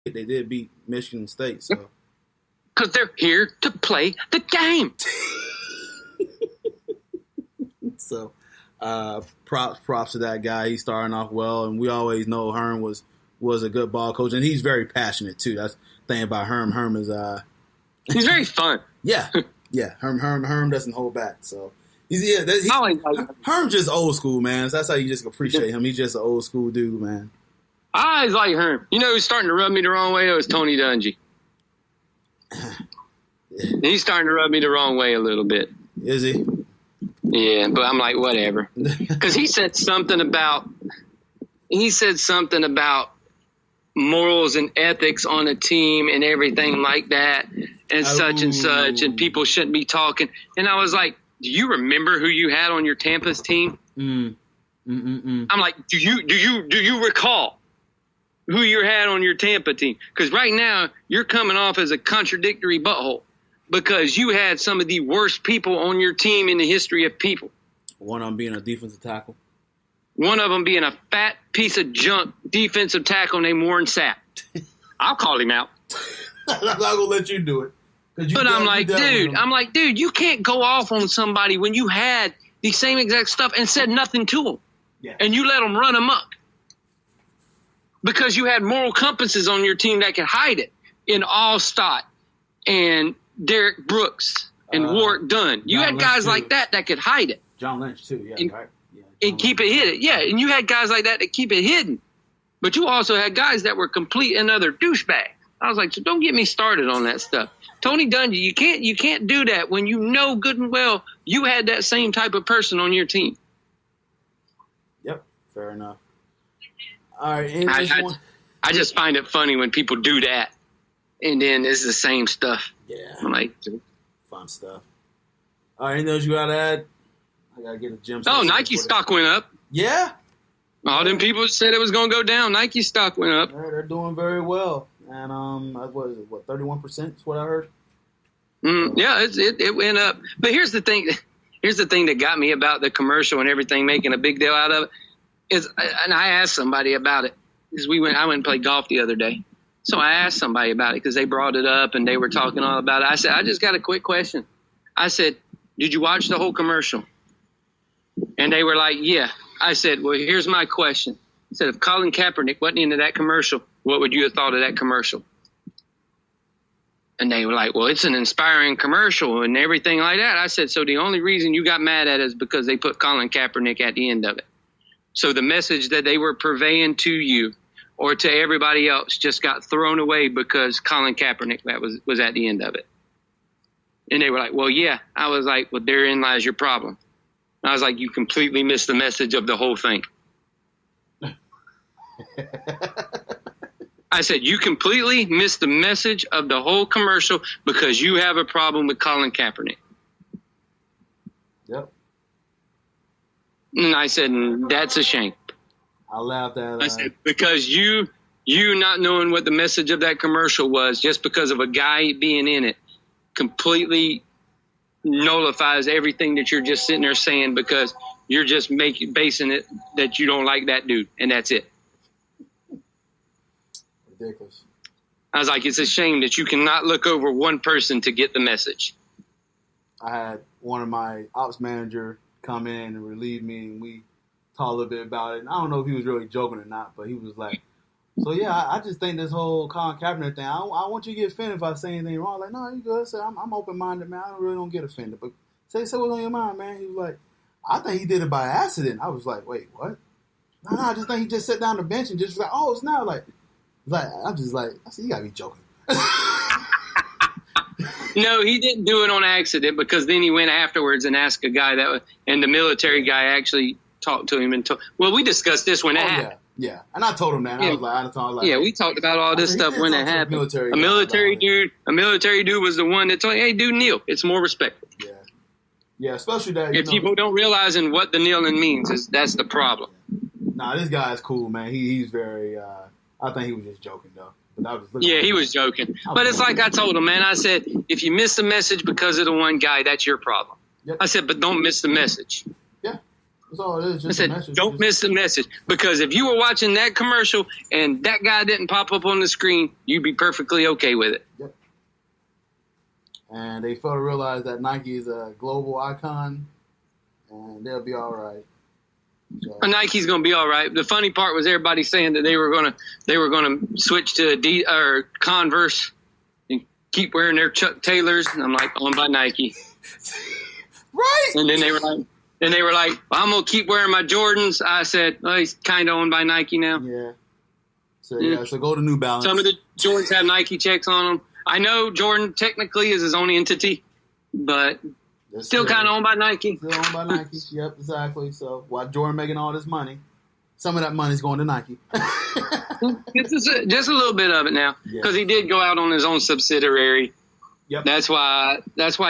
They did beat Michigan State, so. Because they're here to play the game. So, props to that guy. He's starting off well, and we always know Herm was a good ball coach, and he's very passionate too. That's the thing about Herm. Herm is he's very fun. Yeah. Herm doesn't hold back. So Herm's just old school, man. So that's how you just appreciate him. He's just an old school dude, man. I always like Herm. You know who's starting to rub me the wrong way? It was Tony Dungy. He's starting to rub me the wrong way a little bit. Is he? Yeah, but I'm like, whatever. Because he said something about morals and ethics on a team and everything like that and such and such, and people shouldn't be talking. And I was like, do you remember who you had on your Tampa's team? I'm like, do you recall who you had on your Tampa team? Because right now you're coming off as a contradictory butthole because you had some of the worst people on your team in the history of people. One of them being a defensive tackle. One of them being a fat piece of junk defensive tackle named Warren Sapp. I'll call him out. I'm not going to let you do it. But I'm like, dude, you can't go off on somebody when you had the same exact stuff and said nothing to them. Yeah. And you let them run amok. Because you had moral compasses on your team that could hide it in Allstott and Derek Brooks and Warwick Dunn. You had guys like that could hide it. John Lynch, too, yeah, and, right. Yeah, and keep it hidden. Yeah, and you had guys like that keep it hidden. But you also had guys that were complete and utter douchebags. I was like, so don't get me started on that stuff. Tony Dungy, you can't do that when you know good and well you had that same type of person on your team. Yep, fair enough. All right, I just find it funny when people do that, and then it's the same stuff. Yeah, I'm like, fun stuff. All right, anything else you gotta add? I gotta get a gym. Oh, Nike stock went up. Yeah, all them people said it was gonna go down. Nike stock went up. Yeah, they're doing very well, and what is it? 31% is what I heard. Yeah, it went up. But here's the thing. Here's the thing that got me about the commercial and everything, making a big deal out of it. And I asked somebody about it because I went and played golf the other day. So I asked somebody about it because they brought it up and they were talking all about it. I said, I just got a quick question. I said, did you watch the whole commercial? And they were like, yeah. I said, well, here's my question. I said, if Colin Kaepernick wasn't into that commercial, what would you have thought of that commercial? And they were like, well, it's an inspiring commercial and everything like that. I said, so the only reason you got mad at it is because they put Colin Kaepernick at the end of it. So the message that they were purveying to you or to everybody else just got thrown away because Colin Kaepernick was at the end of it. And they were like, well, yeah. I was like, well, therein lies your problem. I was like, you completely missed the message of the whole thing. I said, you completely missed the message of the whole commercial because you have a problem with Colin Kaepernick. Yep. And I said, that's a shame. I laughed at I said, because you not knowing what the message of that commercial was just because of a guy being in it completely nullifies everything that you're just sitting there saying because you're just basing it that you don't like that dude, and that's it. Ridiculous. I was like, it's a shame that you cannot look over one person to get the message. I had one of my ops manager come in and relieve me, and we talked a little bit about it. And I don't know if he was really joking or not, but he was like, so yeah, I just think this whole Colin Kaepernick thing, I want you to get offended if I say anything wrong. Like, no, you good. I said, I'm open-minded, man. I really don't get offended. But say what's on your mind, man. He was like, I think he did it by accident. I was like, wait, what? No, I just think he just sat down the bench and just was like, oh, it's now like I'm just like, I said, you gotta be joking. No, he didn't do it on accident because then he went afterwards and asked a guy and the military guy actually talked to him and well, we discussed this when it happened. Yeah, and I told him that. And I was like, yeah, we talked about all this stuff when it happened. A military dude was the one that told, hey, dude, kneel. It's more respectful. Yeah, especially that. If people don't realize what the kneeling means, that's the problem. Nah, this guy is cool, man. He's very. I think he was just joking though. He was joking. But it's like I told him, man. I said, if you miss the message because of the one guy, that's your problem. Yep. I said, but don't miss the message. Yeah. That's all it is. Just I said, don't miss the message. Because if you were watching that commercial and that guy didn't pop up on the screen, you'd be perfectly okay with it. Yep. And they fail to realize that Nike is a global icon, and they'll be all right. So. Nike's going to be all right. The funny part was everybody saying that they were going to switch to Converse and keep wearing their Chuck Taylors, and I'm like, owned by Nike. Right. And then they were like, well, I'm going to keep wearing my Jordans. I said, oh, he's kind of owned by Nike now. Yeah. So go to New Balance. Some of the Jordans have Nike checks on them. I know Jordan technically is his own entity, but still kind of owned by Nike. Still owned by Nike. Yep, exactly. So while Jordan making all this money, some of that money's going to Nike. Just a little bit of it now, because he did go out on his own subsidiary. Yep. That's why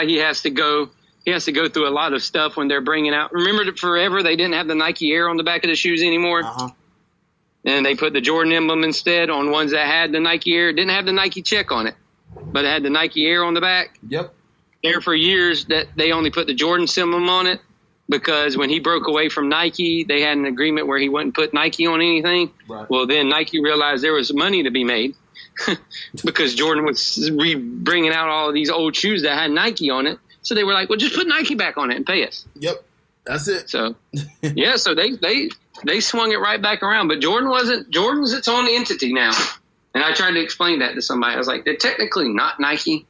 he has to go. He has to go through a lot of stuff when they're bringing out. Remember that forever they didn't have the Nike Air on the back of the shoes anymore. And they put the Jordan emblem instead on ones that had the Nike Air. It didn't have the Nike check on it, but it had the Nike Air on the back. Yep. There for years that they only put the Jordan symbol on it, because when he broke away from Nike, they had an agreement where he wouldn't put Nike on anything. Right. Well, then Nike realized there was money to be made because Jordan was bringing out all of these old shoes that had Nike on it. So they were like, well, just put Nike back on it and pay us. Yep. That's it. So, yeah, so they swung it right back around. But Jordan's its own entity now. And I tried to explain that to somebody. I was like, they're technically not Nike.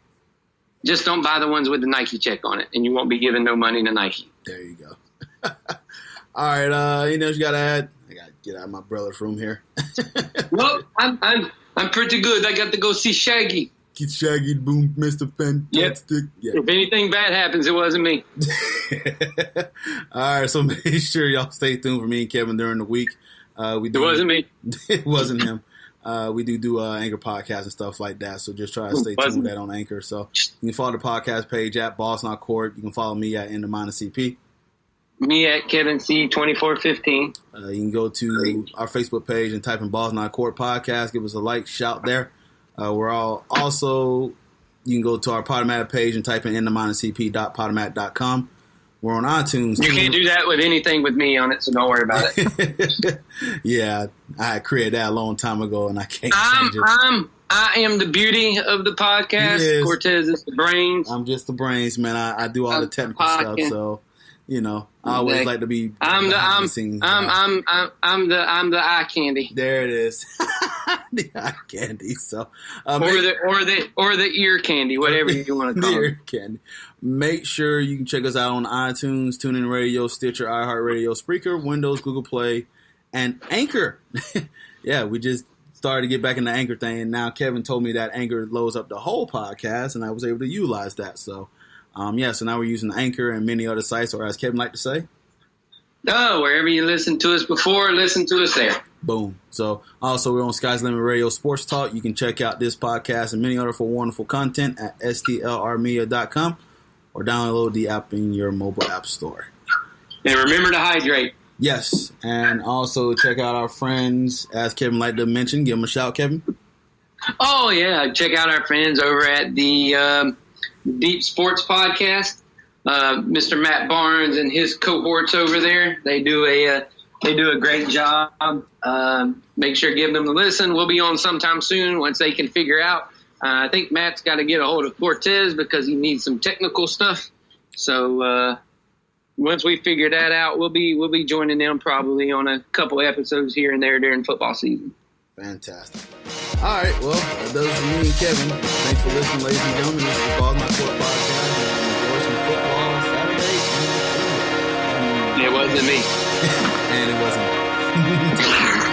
Just don't buy the ones with the Nike check on it, and you won't be giving no money to Nike. There you go. All right, you know what you got to add? I got to get out of my brother's room here. Well, I'm pretty good. I got to go see Shaggy. Get Shaggy, boom, Mr. Fantastic. Yep. If anything bad happens, it wasn't me. All right, so make sure y'all stay tuned for me and Kevin during the week. It wasn't me. It wasn't him. We do Anchor podcasts and stuff like that, so just try to stay tuned with that on Anchor. So you can follow the podcast page at Boss Not Court. You can follow me at _CP. Me at Kevin C2415. You can go to our Facebook page and type in Boss Not Court Podcast. Give us a like, shout there. We're all also, you can go to our Podomatic page and type in _CP.podomatic.com. We're on iTunes. You can't do that with anything with me on it, so don't worry about it. Yeah, I created that a long time ago, and I can't change it. I am the beauty of the podcast. Yes. Cortez is the brains. I'm just the brains, man. I do all the technical stuff, so you know, I always like to be. I'm the eye candy. There it is, the eye candy. So, or the ear candy, whatever you want to call it. Ear candy. Make sure you can check us out on iTunes, TuneIn Radio, Stitcher, iHeartRadio, Spreaker, Windows, Google Play, and Anchor. Yeah, we just started to get back in the Anchor thing, and now Kevin told me that Anchor loads up the whole podcast, and I was able to utilize that. So, so now we're using Anchor and many other sites, or as Kevin liked to say, wherever you listened to us before, listen to us there. Boom. So, also, we're on Sky's Limit Radio Sports Talk. You can check out this podcast and many other wonderful content at stlrmedia.com. Or download the app in your mobile app store. And remember to hydrate. Yes. And also check out our friends, as Kevin liked to mention. Give them a shout, Kevin. Oh, yeah. Check out our friends over at the Deep Sports Podcast. Mr. Matt Barnes and his cohorts over there. They do a great job. Make sure to give them a listen. We'll be on sometime soon once they can figure out. I think Matt's got to get a hold of Cortez because he needs some technical stuff. So once we figure that out, we'll be joining them probably on a couple episodes here and there during football season. Fantastic. All right, well, that does it for me and Kevin. Thanks for listening, ladies and gentlemen. This is the Boss Not Court Podcast. Enjoy some football on Saturday. It wasn't me. And it wasn't me.